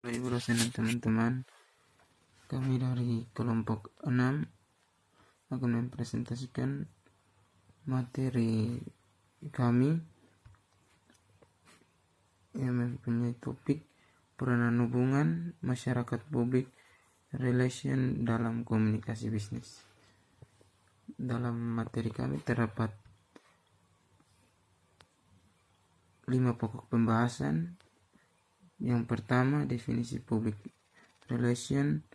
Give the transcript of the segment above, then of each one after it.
Ibu dosen dan teman-teman, kami dari kelompok 6 akan mempresentasikan materi kami yang mempunyai topik peranan hubungan masyarakat publik relation dalam komunikasi bisnis. Dalam materi kami terdapat 5 pokok pembahasan. Yang pertama, definisi public relation.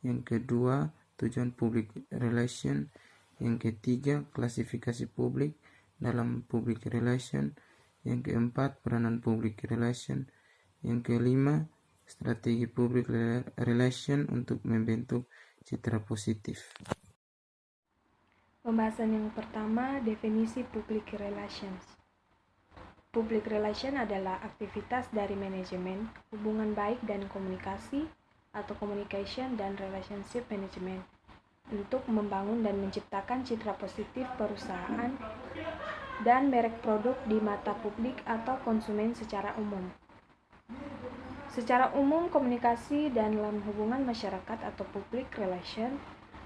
Yang kedua, tujuan public relation. Yang ketiga, klasifikasi publik dalam public relation. Yang keempat, peranan public relation. Yang kelima, strategi public relation untuk membentuk citra positif. Pembahasan yang pertama, definisi public relations. Public relation adalah aktivitas dari manajemen, hubungan baik dan komunikasi atau communication dan relationship management untuk membangun dan menciptakan citra positif perusahaan dan merek produk di mata publik atau konsumen secara umum. Secara umum, komunikasi dalam hubungan masyarakat atau public relation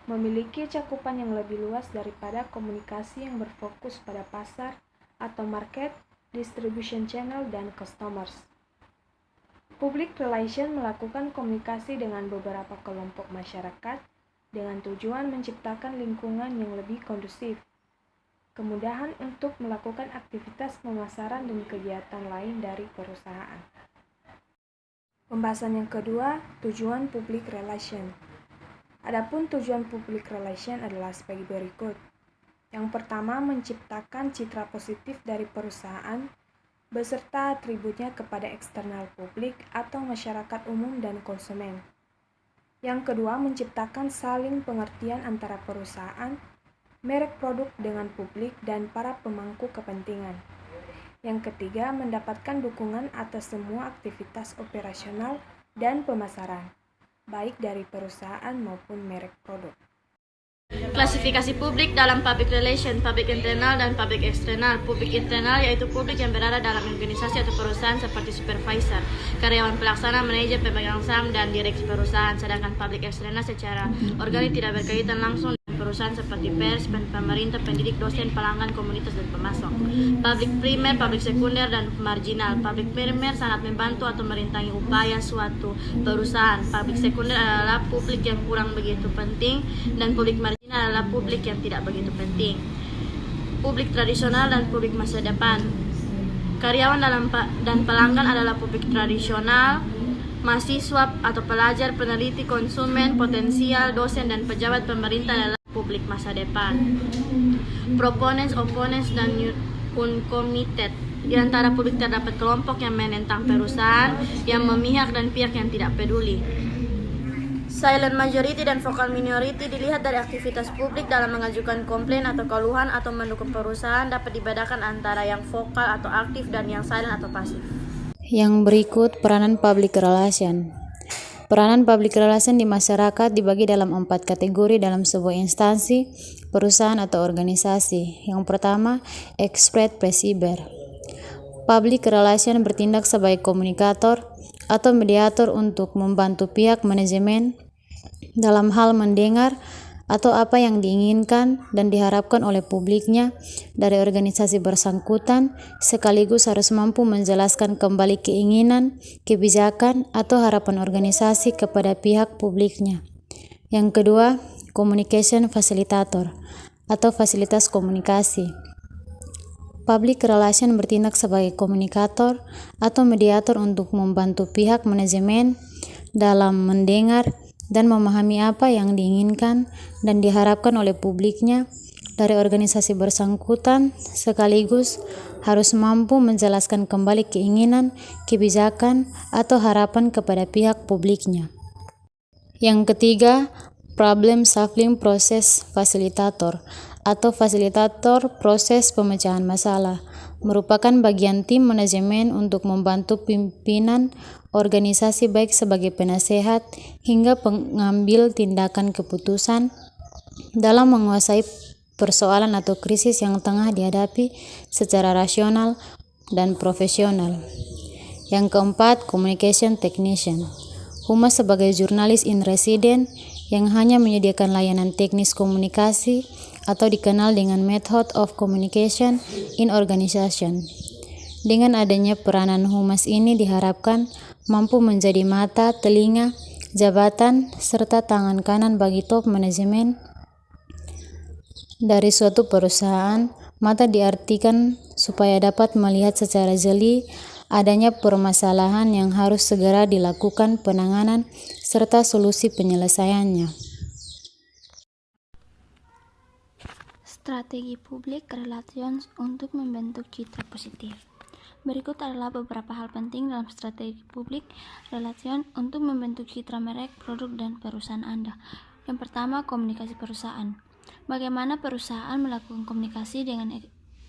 memiliki cakupan yang lebih luas daripada komunikasi yang berfokus pada pasar atau market, distribution channel, dan customers. Public relation melakukan komunikasi dengan beberapa kelompok masyarakat dengan tujuan menciptakan lingkungan yang lebih kondusif, kemudahan untuk melakukan aktivitas pemasaran dan kegiatan lain dari perusahaan. Pembahasan yang kedua, tujuan public relation. Adapun tujuan public relation adalah sebagai berikut. Yang pertama, menciptakan citra positif dari perusahaan beserta atributnya kepada eksternal publik atau masyarakat umum dan konsumen. Yang kedua, menciptakan saling pengertian antara perusahaan, merek produk dengan publik, dan para pemangku kepentingan. Yang ketiga, mendapatkan dukungan atas semua aktivitas operasional dan pemasaran, baik dari perusahaan maupun merek produk. Klasifikasi publik dalam public relation, public internal dan public eksternal. Publik internal yaitu publik yang berada dalam organisasi atau perusahaan seperti supervisor, karyawan pelaksana, manajer, pemegang saham, dan direksi perusahaan. Sedangkan publik eksternal secara organik tidak berkaitan langsung dengan perusahaan seperti pers, pemerintah, pendidik, dosen, pelanggan, komunitas, dan pemasok. Publik primer, publik sekunder, dan marginal. Publik primer sangat membantu atau merintangi upaya suatu perusahaan. Publik sekunder adalah publik yang kurang begitu penting, dan publik marginal adalah publik yang tidak begitu penting. Publik tradisional dan publik masa depan. Karyawan dan pelanggan adalah publik tradisional. Mahasiswa atau pelajar, peneliti, konsumen, potensial, dosen, dan pejabat pemerintah adalah publik masa depan. Proponents, opponents, dan uncommitted. Di antara publik terdapat kelompok yang menentang perusahaan, yang memihak, dan pihak yang tidak peduli. Silent majority dan vocal minority dilihat dari aktivitas publik dalam mengajukan komplain atau keluhan atau mendukung perusahaan dapat dibedakan antara yang vokal atau aktif dan yang silent atau pasif. Yang berikut peranan public relation. Peranan public relation di masyarakat dibagi dalam 4 kategori dalam sebuah instansi, perusahaan atau organisasi. Yang pertama, expert receiver. Public relation bertindak sebagai komunikator atau mediator untuk membantu pihak manajemen dalam hal mendengar atau apa yang diinginkan dan diharapkan oleh publiknya dari organisasi bersangkutan, sekaligus harus mampu menjelaskan kembali keinginan, kebijakan, atau harapan organisasi kepada pihak publiknya. Yang kedua, communication facilitator atau fasilitas komunikasi. Public relation bertindak sebagai komunikator atau mediator untuk membantu pihak manajemen dalam mendengar dan memahami apa yang diinginkan dan diharapkan oleh publiknya dari organisasi bersangkutan, sekaligus harus mampu menjelaskan kembali keinginan, kebijakan, atau harapan kepada pihak publiknya. Yang ketiga, problem solving process facilitator atau fasilitator proses pemecahan masalah, merupakan bagian tim manajemen untuk membantu pimpinan organisasi baik sebagai penasehat hingga pengambil tindakan keputusan dalam menguasai persoalan atau krisis yang tengah dihadapi secara rasional dan profesional. Yang keempat, communication technician. Humas sebagai jurnalis in resident yang hanya menyediakan layanan teknis komunikasi atau dikenal dengan method of communication in organization. Dengan adanya peranan humas ini diharapkan mampu menjadi mata, telinga, jabatan, serta tangan kanan bagi top manajemen dari suatu perusahaan. Mata diartikan supaya dapat melihat secara jeli adanya permasalahan yang harus segera dilakukan penanganan serta solusi penyelesaiannya. Strategi public relations untuk membentuk citra positif. Berikut adalah beberapa hal penting dalam strategi public relations untuk membentuk citra merek, produk, dan perusahaan Anda. Yang pertama, komunikasi perusahaan. Bagaimana perusahaan melakukan komunikasi dengan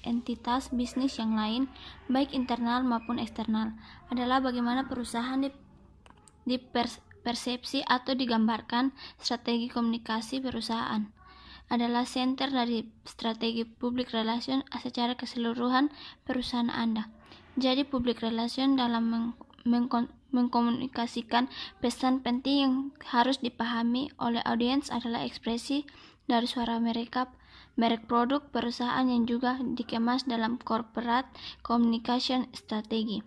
entitas bisnis yang lain, baik internal maupun eksternal, adalah bagaimana perusahaan dipersepsi atau digambarkan. Strategi komunikasi perusahaan adalah center dari strategi public relation secara keseluruhan perusahaan Anda. Jadi public relation dalam mengkomunikasikan pesan penting yang harus dipahami oleh audiens adalah ekspresi dari suara merek produk perusahaan yang juga dikemas dalam corporate communication strategi.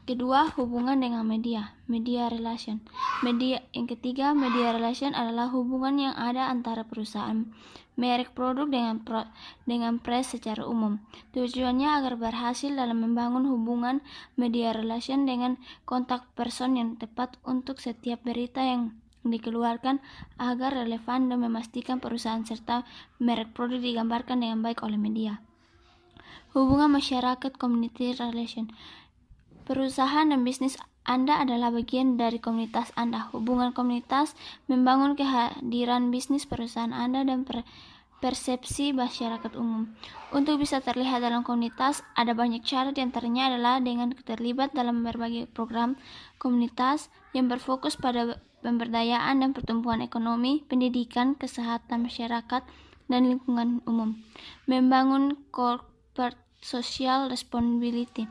Kedua, hubungan dengan media relation. Yang ketiga, media relation adalah hubungan yang ada antara perusahaan merek produk dengan press secara umum. Tujuannya agar berhasil dalam membangun hubungan media relation dengan kontak person yang tepat untuk setiap berita yang dikeluarkan agar relevan dan memastikan perusahaan serta merek produk digambarkan dengan baik oleh media. Hubungan masyarakat community relation. Perusahaan dan bisnis Anda adalah bagian dari komunitas Anda. Hubungan komunitas membangun kehadiran bisnis perusahaan Anda dan persepsi masyarakat umum. Untuk bisa terlihat dalam komunitas, ada banyak cara, diantaranya adalah dengan terlibat dalam berbagai program komunitas yang berfokus pada pemberdayaan dan pertumbuhan ekonomi, pendidikan, kesehatan masyarakat, dan lingkungan umum. Membangun corporate social responsibility.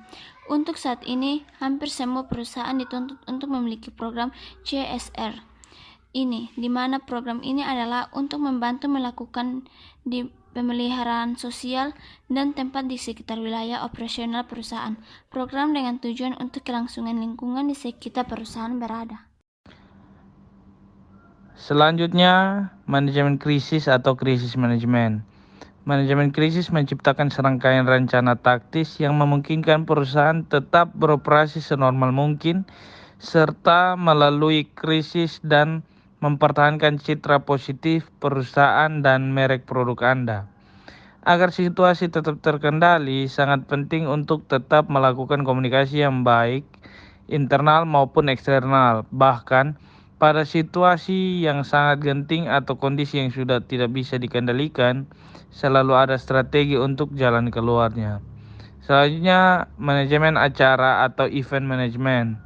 Untuk saat ini, hampir semua perusahaan dituntut untuk memiliki program CSR. Di mana program ini adalah untuk membantu melakukan pemeliharaan sosial dan tempat di sekitar wilayah operasional perusahaan. Program dengan tujuan untuk kelangsungan lingkungan di sekitar perusahaan berada. Selanjutnya, manajemen krisis atau krisis manajemen. Manajemen krisis menciptakan serangkaian rencana taktis yang memungkinkan perusahaan tetap beroperasi senormal mungkin serta melalui krisis dan mempertahankan citra positif perusahaan dan merek produk Anda. Agar situasi tetap terkendali, sangat penting untuk tetap melakukan komunikasi yang baik, internal maupun eksternal. Bahkan, pada situasi yang sangat genting atau kondisi yang sudah tidak bisa dikendalikan, selalu ada strategi untuk jalan keluarnya. Selanjutnya, manajemen acara atau event management.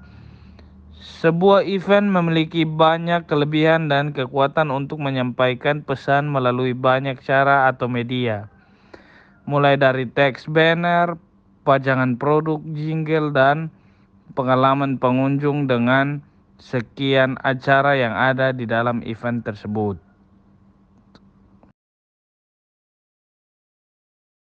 Sebuah event memiliki banyak kelebihan dan kekuatan untuk menyampaikan pesan melalui banyak cara atau media. Mulai dari teks banner, pajangan produk, jingle, dan pengalaman pengunjung dengan sekian acara yang ada di dalam event tersebut.